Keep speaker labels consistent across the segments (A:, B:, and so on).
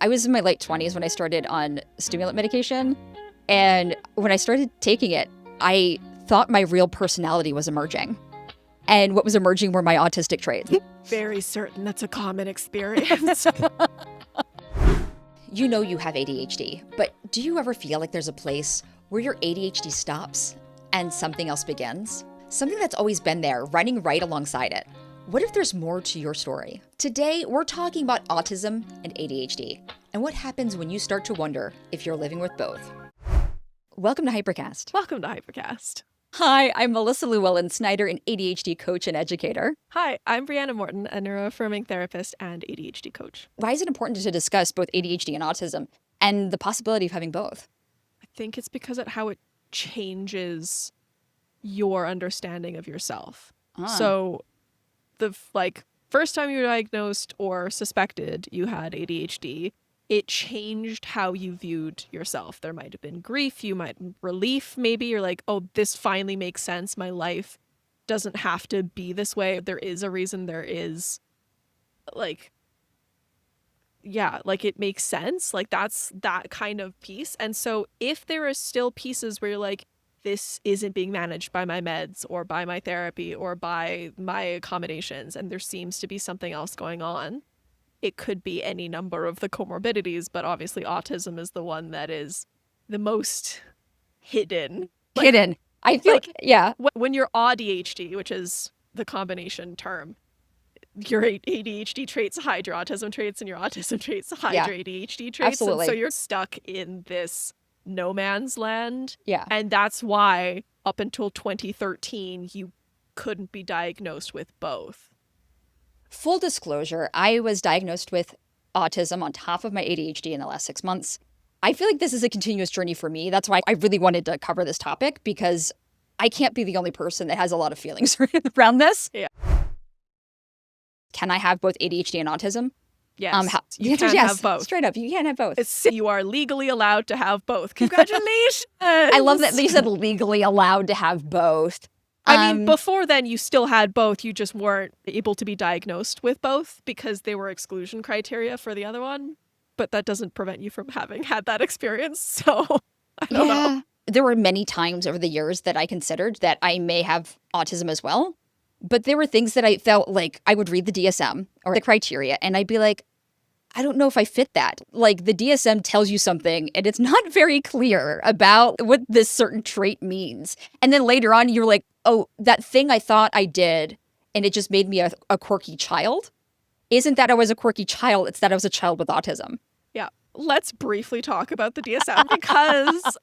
A: I was in my late 20s when I started on stimulant medication. And when I started taking it, I thought my real personality was emerging. And what was emerging were my autistic traits.
B: Very certain that's a common experience.
A: You know you have ADHD, but do you ever feel like there's a place where your ADHD stops and something else begins? Something that's always been there, running right alongside it. What if there's more to your story? Today, we're talking about autism and ADHD, and what happens when you start to wonder if you're living with both. Welcome to Hypercast.
B: Welcome to Hypercast.
A: Hi, I'm Melissa Llewellyn-Snyder, an ADHD coach and educator.
B: Hi, I'm Brianna Morton, a neuroaffirming therapist and ADHD coach.
A: Why is it important to discuss both ADHD and autism and the possibility of having both?
B: I think it's because of how it changes your understanding of yourself. So the first time you were diagnosed or suspected you had ADHD, it changed how you viewed yourself. There might have been grief, relief maybe. You're like, oh, this finally makes sense. My life doesn't have to be this way. There is a reason. There is it makes sense. Like that's that kind of piece. And so if there are still pieces where you're like, this isn't being managed by my meds or by my therapy or by my accommodations, and there seems to be something else going on, it could be any number of the comorbidities, but obviously autism is the one that is the most hidden.
A: I feel yeah.
B: When you're AuDHD, which is the combination term, your ADHD traits hide your autism traits and your autism traits hide your ADHD traits.
A: Absolutely.
B: And so you're stuck in this no man's land.
A: Yeah.
B: And that's why up until 2013, you couldn't be diagnosed with both.
A: Full disclosure, I was diagnosed with autism on top of my ADHD in the last 6 months. I feel like this is a continuous journey for me. That's why I really wanted to cover this topic, because I can't be the only person that has a lot of feelings around this.
B: Yeah.
A: Can I have both ADHD and autism?
B: Yes.
A: You can have both. Straight up, you can't have both.
B: You are legally allowed to have both. Congratulations.
A: I love that you said legally allowed to have both.
B: I mean, before then, you still had both. You just weren't able to be diagnosed with both because they were exclusion criteria for the other one. But that doesn't prevent you from having had that experience. So I don't know.
A: There were many times over the years that I considered that I may have autism as well. But there were things that I felt like I would read the DSM or the criteria and I'd be like, I don't know if I fit that. Like the DSM tells you something and it's not very clear about what this certain trait means. And then later on, you're like, oh, that thing I thought I did and it just made me a quirky child. Isn't that I was a quirky child? It's that I was a child with autism.
B: Yeah. Let's briefly talk about the DSM because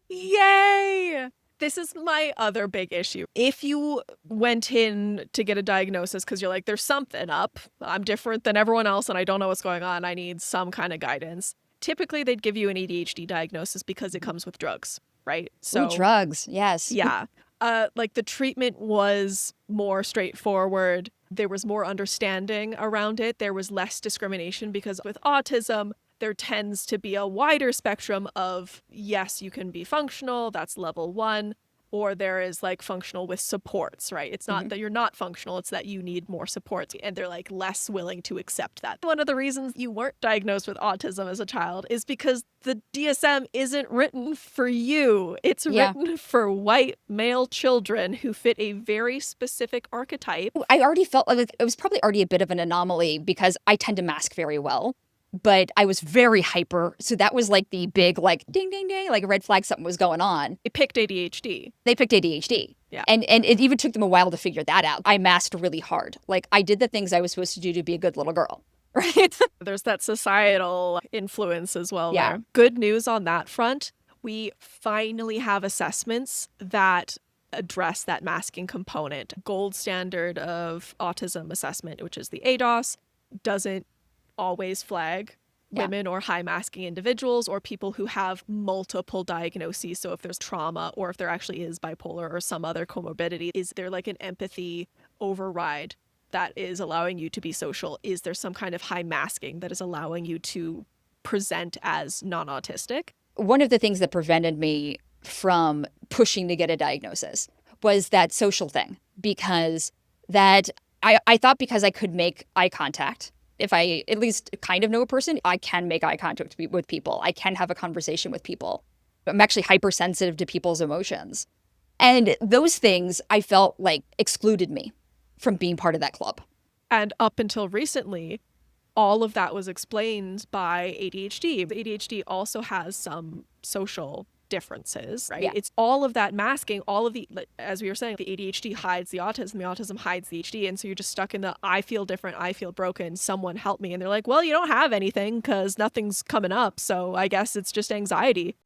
B: yay! This is my other big issue. If you went in to get a diagnosis because you're like, there's something up, I'm different than everyone else and I don't know what's going on, I need some kind of guidance. Typically, they'd give you an ADHD diagnosis because it comes with drugs, right?
A: So drugs, yes.
B: Yeah. The treatment was more straightforward. There was more understanding around it. There was less discrimination because with autism, there tends to be a wider spectrum of, yes, you can be functional, that's level 1, or there is functional with supports, right? It's not that you're not functional, it's that you need more supports, and they're less willing to accept that. One of the reasons you weren't diagnosed with autism as a child is because the DSM isn't written for you. It's written for white male children who fit a very specific archetype.
A: I already felt like it was probably already a bit of an anomaly because I tend to mask very well. But I was very hyper. So that was the big, ding, ding, ding, a red flag, something was going on.
B: They picked ADHD.
A: Yeah. And it even took them a while to figure that out. I masked really hard. I did the things I was supposed to do to be a good little girl. Right?
B: There's that societal influence as well.
A: Yeah.
B: There. Good news on that front. We finally have assessments that address that masking component. Gold standard of autism assessment, which is the ADOS, doesn't always flag women or high masking individuals or people who have multiple diagnoses. So if there's trauma or if there actually is bipolar or some other comorbidity, is there an empathy override that is allowing you to be social? Is there some kind of high masking that is allowing you to present as non-autistic?
A: One of the things that prevented me from pushing to get a diagnosis was that social thing, because that I thought because I could make eye contact If I at least kind of know a person, I can make eye contact with people. I can have a conversation with people. I'm actually hypersensitive to people's emotions. And those things I felt like excluded me from being part of that club.
B: And up until recently, all of that was explained by ADHD. The ADHD also has some social differences, right?
A: Yeah.
B: It's all of that masking, all of the, as we were saying, the ADHD hides the autism hides the ADHD. And so you're just stuck in the, I feel different, I feel broken, someone help me. And they're like, well, you don't have anything because nothing's coming up. So I guess it's just anxiety.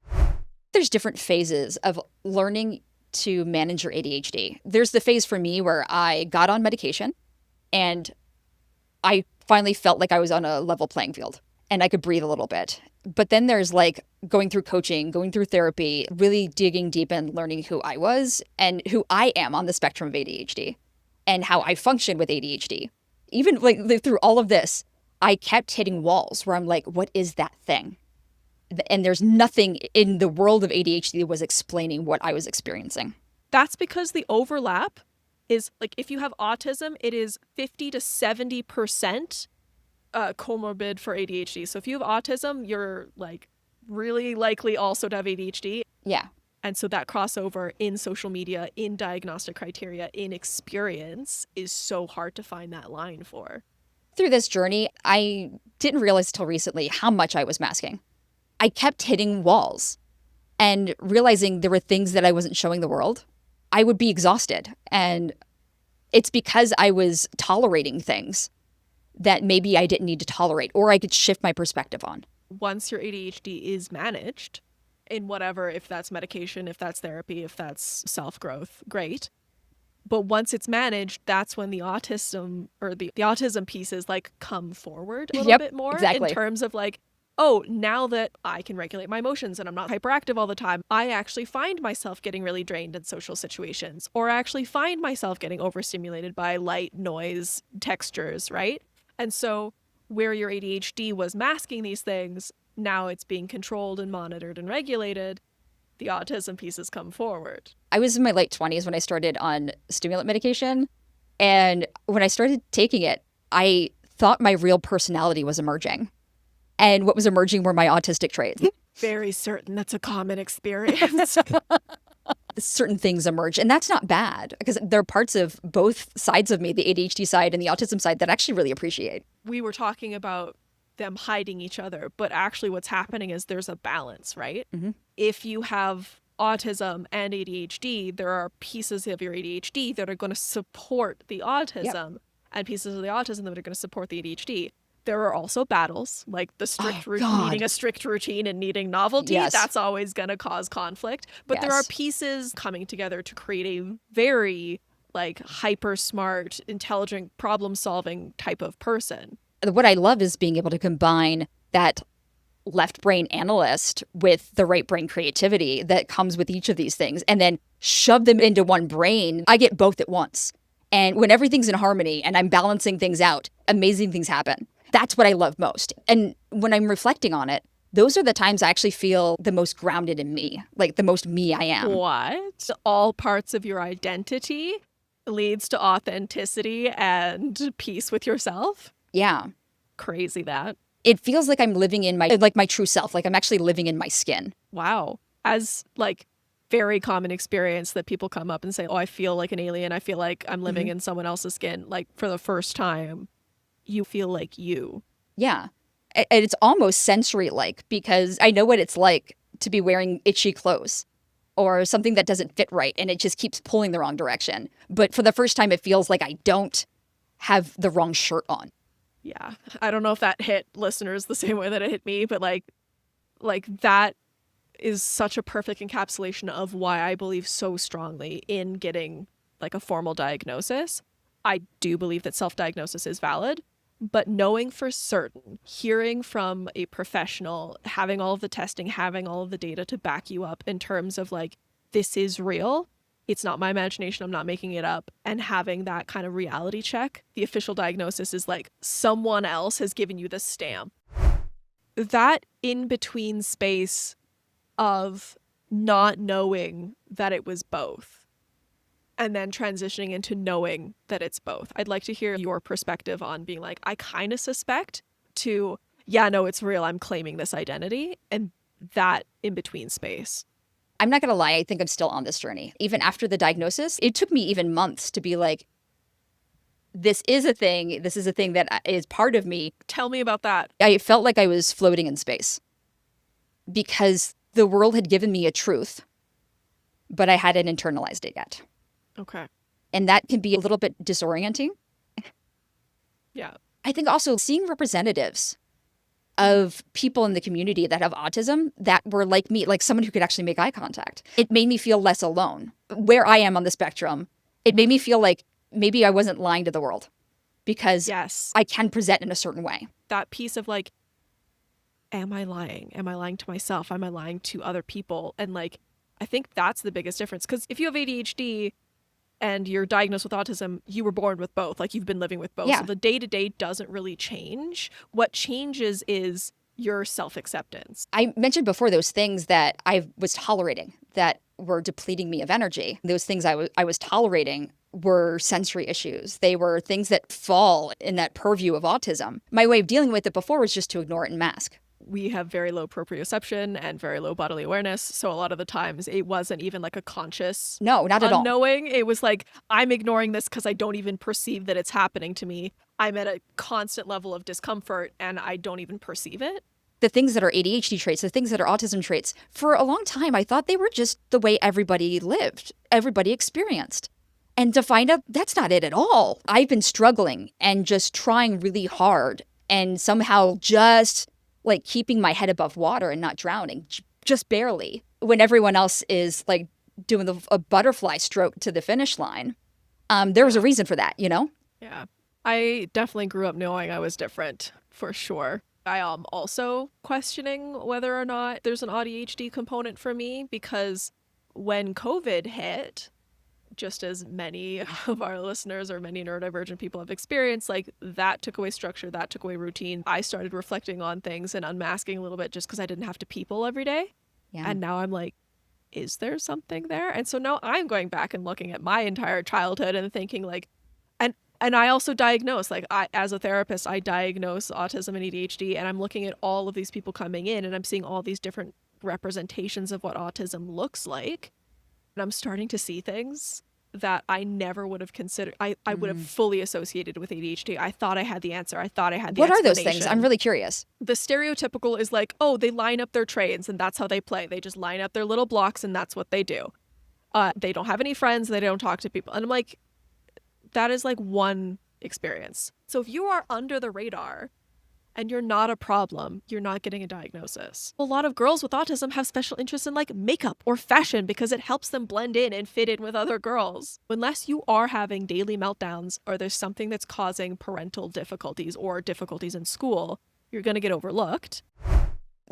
A: There's different phases of learning to manage your ADHD. There's the phase for me where I got on medication and I finally felt like I was on a level playing field and I could breathe a little bit. But then there's like going through coaching, going through therapy, really digging deep and learning who I was and who I am on the spectrum of ADHD and how I function with ADHD. Even like through all of this, I kept hitting walls where I'm like, what is that thing? And there's nothing in the world of ADHD that was explaining what I was experiencing.
B: That's because the overlap is like, if you have autism, it is 50 to 70% comorbid for ADHD. So if you have autism, you're like really likely also to have ADHD.
A: Yeah.
B: And so that crossover in social media, in diagnostic criteria, in experience is so hard to find that line for.
A: Through this journey, I didn't realize till recently how much I was masking. I kept hitting walls and realizing there were things that I wasn't showing the world. I would be exhausted. And it's because I was tolerating things that maybe I didn't need to tolerate or I could shift my perspective on.
B: Once your ADHD is managed in whatever, if that's medication, if that's therapy, if that's self-growth, great. But once it's managed, that's when the autism or the autism pieces like come forward a little bit more
A: exactly.
B: in terms of like, oh, now that I can regulate my emotions and I'm not hyperactive all the time, I actually find myself getting really drained in social situations, or I actually find myself getting overstimulated by light, noise, textures, right? And so where your ADHD was masking these things, now it's being controlled and monitored and regulated. The autism pieces come forward.
A: I was in my late 20s when I started on stimulant medication. And when I started taking it, I thought my real personality was emerging. And what was emerging were my autistic traits.
B: Very certain that's a common experience.
A: Certain things emerge, and that's not bad because there are parts of both sides of me, the ADHD side and the autism side, that I actually really appreciate.
B: We were talking about them hiding each other, but actually what's happening is there's a balance, right?
A: Mm-hmm.
B: If you have autism and ADHD, there are pieces of your ADHD that are going to support the autism and pieces of the autism that are going to support the ADHD. There are also battles, like the strict needing a strict routine and needing novelty.
A: Yes.
B: That's always going to cause conflict. But there are pieces coming together to create a very like hyper smart, intelligent, problem solving type of person.
A: What I love is being able to combine that left brain analyst with the right brain creativity that comes with each of these things and then shove them into one brain. I get both at once. And when everything's in harmony and I'm balancing things out, amazing things happen. That's what I love most. And when I'm reflecting on it, those are the times I actually feel the most grounded in me, like the most me I am.
B: What? All parts of your identity leads to authenticity and peace with yourself?
A: Yeah.
B: Crazy that.
A: It feels like I'm living in my true self, like I'm actually living in my skin.
B: Wow. As like very common experience that people come up and say, oh, I feel like an alien. I feel like I'm living in someone else's skin. Like for the first time, you feel like you.
A: Yeah. And it's almost sensory-like because I know what it's like to be wearing itchy clothes or something that doesn't fit right and it just keeps pulling the wrong direction. But for the first time, it feels like I don't have the wrong shirt on.
B: Yeah. I don't know if that hit listeners the same way that it hit me, but like that is such a perfect encapsulation of why I believe so strongly in getting like a formal diagnosis. I do believe that self-diagnosis is valid, but knowing for certain, hearing from a professional, having all of the testing, having all of the data to back you up in terms of like, this is real, it's not my imagination, I'm not making it up, and having that kind of reality check, the official diagnosis is like someone else has given you the stamp. That in-between space of not knowing that it was both and then transitioning into knowing that it's both. I'd like to hear your perspective on being like, I kind of suspect, to, yeah, no, it's real, I'm claiming this identity, and that in between space.
A: I'm not going to lie, I think I'm still on this journey. Even after the diagnosis, it took me even months to be like, this is a thing. This is a thing that is part of me.
B: Tell me about that.
A: I felt like I was floating in space because the world had given me a truth, but I hadn't internalized it yet.
B: Okay.
A: And that can be a little bit disorienting.
B: Yeah.
A: I think also seeing representatives of people in the community that have autism that were like me, like someone who could actually make eye contact. It made me feel less alone. Where I am on the spectrum, it made me feel like maybe I wasn't lying to the world because
B: Yes.
A: I can present in a certain way.
B: That piece of like, am I lying? Am I lying to myself? Am I lying to other people? And like, I think that's the biggest difference. Because if you have ADHD and you're diagnosed with autism, you were born with both. Like, you've been living with both.
A: Yeah.
B: So the day-to-day doesn't really change. What changes is your self-acceptance.
A: I mentioned before those things that I was tolerating that were depleting me of energy. Those things I was tolerating were sensory issues. They were things that fall in that purview of autism. My way of dealing with it before was just to ignore it and mask.
B: We have very low proprioception and very low bodily awareness. So a lot of the times it wasn't even like a conscious
A: No, not at all.
B: unknowing. It was like, I'm ignoring this because I don't even perceive that it's happening to me. I'm at a constant level of discomfort and I don't even perceive it.
A: The things that are ADHD traits, the things that are autism traits, for a long time, I thought they were just the way everybody lived, everybody experienced. And to find out that's not it at all. I've been struggling and just trying really hard and somehow just like keeping my head above water and not drowning, just barely, when everyone else is like doing a butterfly stroke to the finish line. There was a reason for that, you know?
B: Yeah. I definitely grew up knowing I was different, for sure. I am also questioning whether or not there's an AuDHD component for me, because when COVID hit, just as many of our listeners or many neurodivergent people have experienced, like, that took away structure, that took away routine. I started reflecting on things and unmasking a little bit just because I didn't have to people every day.
A: Yeah.
B: And now I'm like, is there something there? And so now I'm going back and looking at my entire childhood and thinking like, and I also diagnose, like, as a therapist, I diagnose autism and ADHD, and I'm looking at all of these people coming in and I'm seeing all these different representations of what autism looks like. And I'm starting to see things that I never would have considered. I would have fully associated with ADHD. I thought I had the answer. I thought I had the
A: What are those
B: explanation.
A: things? I'm really curious.
B: The stereotypical is like, oh, they line up their trains and that's how they play. They just line up their little blocks and that's what they do. They don't have any friends. They don't talk to people. And I'm like, that is like one experience. So if you are under the radar and you're not a problem, you're not getting a diagnosis. A lot of girls with autism have special interests in like makeup or fashion because it helps them blend in and fit in with other girls. Unless you are having daily meltdowns or there's something that's causing parental difficulties or difficulties in school, you're going to get overlooked.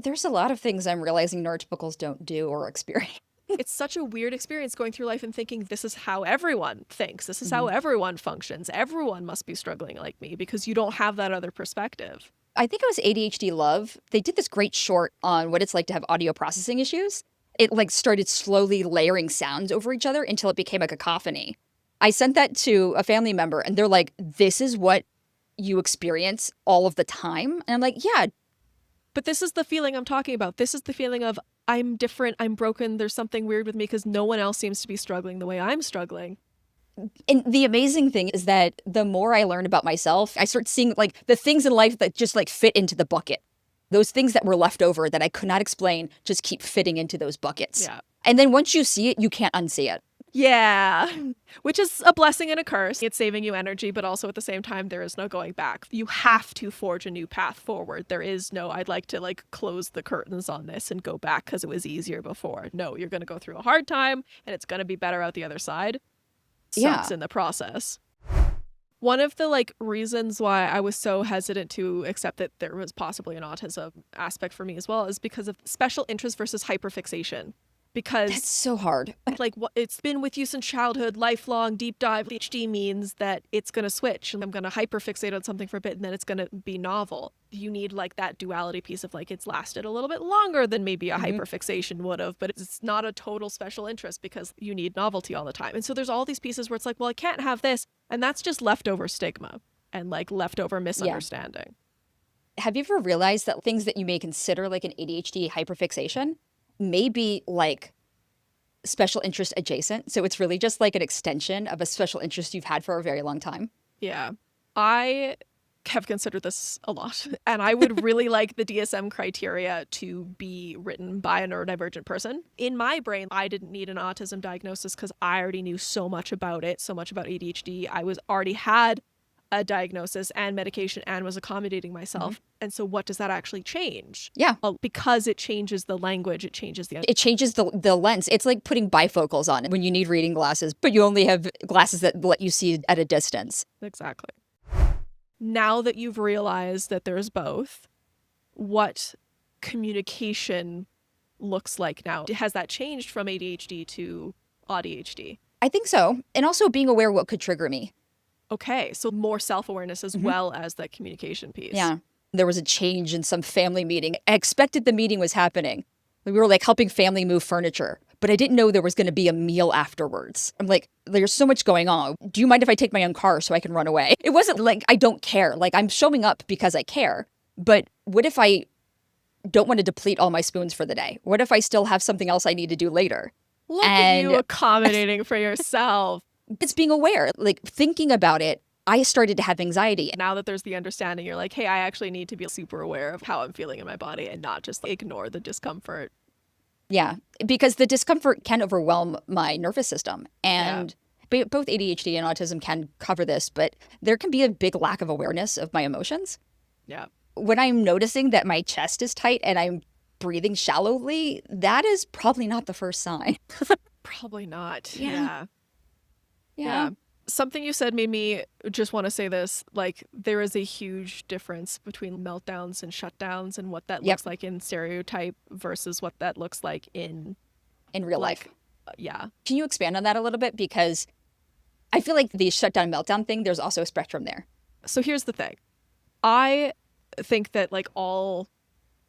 A: There's a lot of things I'm realizing neurotypicals don't do or experience.
B: It's such a weird experience going through life and thinking this is how everyone thinks. This is how everyone functions. Everyone must be struggling like me because you don't have that other perspective.
A: I think it was ADHD Love. They did this great short on what it's like to have audio processing issues. It like started slowly layering sounds over each other until it became a cacophony. I sent that to a family member and they're like, this is what you experience all of the time? And I'm like, yeah.
B: But this is the feeling I'm talking about. This is the feeling of I'm different, I'm broken, there's something weird with me because no one else seems to be struggling the way I'm struggling.
A: And the amazing thing is that the more I learn about myself, I start seeing like the things in life that just like fit into the bucket. Those things that were left over that I could not explain just keep fitting into those buckets.
B: Yeah.
A: And then once you see it, you can't unsee it.
B: Yeah, which is a blessing and a curse. It's saving you energy, but also at the same time, there is no going back. You have to forge a new path forward. There is no, I'd like to like close the curtains on this and go back because it was easier before. No, you're going to go through a hard time and it's going to be better out the other side. Sucks in the process. One of the like reasons why I was so hesitant to accept that there was possibly an autism aspect for me as well is because of special interest versus hyperfixation. because
A: That's so hard.
B: like what it's been with you since childhood, lifelong deep dive. ADHD means that it's going to switch and I'm going to hyperfixate on something for a bit and then it's going to be novel. You need like that duality piece of like it's lasted a little bit longer than maybe a hyperfixation would have, but it's not a total special interest because you need novelty all the time. And so there's all these pieces where it's like, well, I can't have this. And that's just leftover stigma and like leftover misunderstanding.
A: Have you ever realized that things that you may consider like an ADHD hyperfixation may be like special interest adjacent? So it's really just like an extension of a special interest you've had for a very long time.
B: Yeah. I have considered this a lot. And I would really like the DSM criteria to be written by a neurodivergent person. In my brain, I didn't need an autism diagnosis because I already knew so much about it, so much about ADHD. I was already had a diagnosis and medication and was accommodating myself. And so what does that actually change?
A: Yeah.
B: Well, because it changes the language, it changes
A: the lens. It's like putting bifocals on when you need reading glasses, but you only have glasses that let you see at a distance.
B: Exactly. Now that you've realized that there's both, what communication looks like now? Has that changed from ADHD to AuDHD?
A: I think so. And also being aware what could trigger me.
B: Okay, so more self-awareness as well as that communication piece.
A: Yeah. There was a change in some family meeting. I expected the meeting was happening. We were like helping family move furniture, but I didn't know there was going to be a meal afterwards. I'm like, there's so much going on. Do you mind if I take my own car so I can run away? It wasn't like I don't care. Like I'm showing up because I care. But what if I don't want to deplete all my spoons for the day? What if I still have something else I need to do later?
B: Look at you accommodating for yourself.
A: It's being aware, like thinking about it. I started to have anxiety.
B: Now that there's the understanding, you're like, hey, I actually need to be super aware of how I'm feeling in my body and not just ignore the discomfort.
A: Yeah, because the discomfort can overwhelm my nervous system. And both ADHD and autism can cover this, but there can be a big lack of awareness of my emotions.
B: Yeah.
A: When I'm noticing that my chest is tight and I'm breathing shallowly, that is probably not the first sign.
B: Probably not.
A: Yeah.
B: Yeah. Something you said made me just want to say this. Like, there is a huge difference between meltdowns and shutdowns and what that looks like in stereotype versus what that looks like in
A: real life.
B: Yeah.
A: Can you expand on that a little bit? Because I feel like the shutdown meltdown thing, there's also a spectrum there.
B: So here's the thing. I think that like all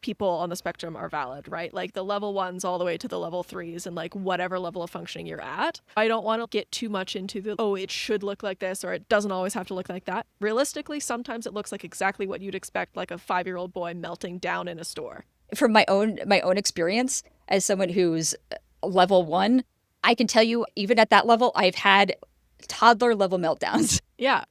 B: people on the spectrum are valid, right? Like the level 1s all the way to the level 3s and like whatever level of functioning you're at. I don't want to get too much into the, oh, it should look like this or it doesn't always have to look like that. Realistically, sometimes it looks like exactly what you'd expect, like a 5-year-old boy melting down in a store.
A: From my own experience as someone who's level 1, I can tell you even at that level, I've had toddler level meltdowns.
B: Yeah.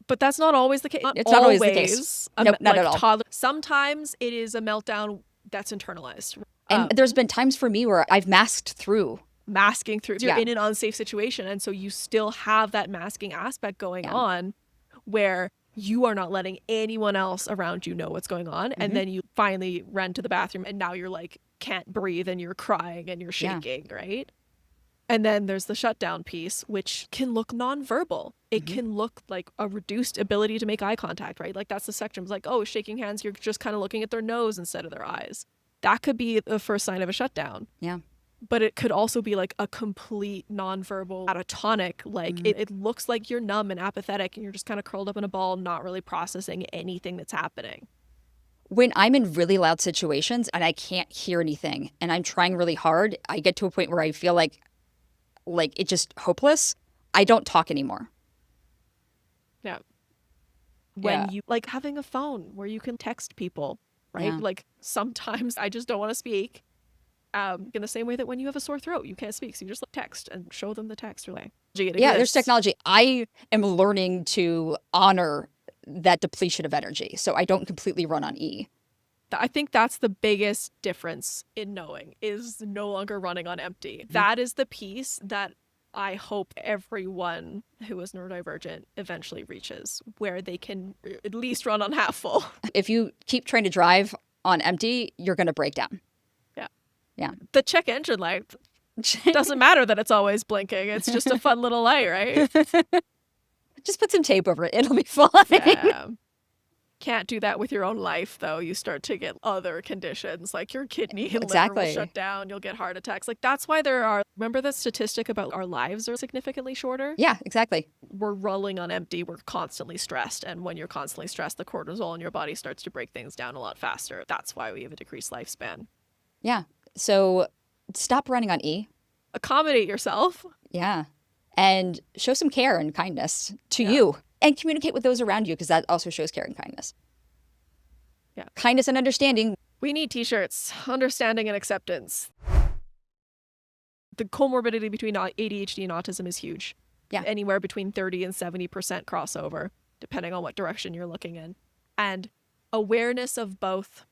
B: But that's not always the case.
A: It's not always the case. Nope, not at all.
B: Sometimes it is a meltdown that's internalized.
A: And there's been times for me where I've masked through.
B: Masking through. You're in an unsafe situation. And so you still have that masking aspect going on where you are not letting anyone else around you know what's going on. And then you finally run to the bathroom and now you're like, can't breathe and you're crying and you're shaking, right? And then there's the shutdown piece, which can look nonverbal. It can look like a reduced ability to make eye contact, right? Like that's the spectrum. It's like, oh, shaking hands, you're just kind of looking at their nose instead of their eyes. That could be the first sign of a shutdown.
A: Yeah.
B: But it could also be like a complete nonverbal catatonic. Like it looks like you're numb and apathetic and you're just kind of curled up in a ball, not really processing anything that's happening.
A: When I'm in really loud situations and I can't hear anything and I'm trying really hard, I get to a point where I feel like it's just hopeless. I don't talk anymore.
B: Yeah. When you like having a phone where you can text people, right?
A: Yeah.
B: Like sometimes I just don't want to speak. In the same way that when you have a sore throat, you can't speak. So you just like text and show them the text relay.
A: There's technology. I am learning to honor that depletion of energy. So I don't completely run on E.
B: I think that's the biggest difference in knowing is no longer running on empty. That is the piece that I hope everyone who is neurodivergent eventually reaches, where they can at least run on half full.
A: If you keep trying to drive on empty, you're going to break down. Yeah.
B: The check engine light doesn't matter that it's always blinking. It's just a fun little light, right?
A: Just put some tape over it. It'll be fine.
B: Yeah. Can't do that with your own life, though. You start to get other conditions like your kidney and liver
A: Exactly.
B: will shut down. You'll get heart attacks. Like, that's why there are, remember the statistic about our lives are significantly shorter?
A: Yeah, exactly.
B: We're rolling on empty. We're constantly stressed. And when you're constantly stressed, the cortisol in your body starts to break things down a lot faster. That's why we have a decreased lifespan.
A: Yeah. So stop running on E.
B: Accommodate yourself.
A: Yeah. And show some care and kindness to
B: Yeah.
A: you. And communicate with those around you, because that also shows care and kindness.
B: Yeah.
A: Kindness and understanding.
B: We need t-shirts. Understanding and acceptance. The comorbidity between ADHD and autism is huge.
A: Yeah.
B: Anywhere between 30 and 70% crossover, depending on what direction you're looking in. And awareness of both,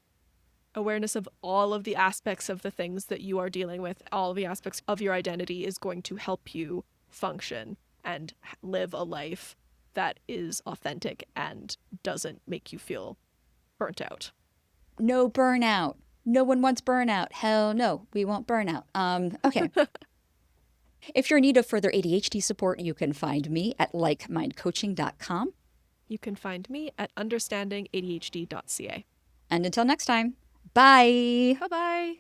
B: awareness of all of the aspects of the things that you are dealing with, all of the aspects of your identity is going to help you function and live a life that is authentic and doesn't make you feel burnt out.
A: No burnout. No one wants burnout. Hell no, we want burnout. Okay. If you're in need of further ADHD support, you can find me at likemindcoaching.com.
B: You can find me at understandingadhd.ca.
A: And until next time, bye.
B: Bye-bye.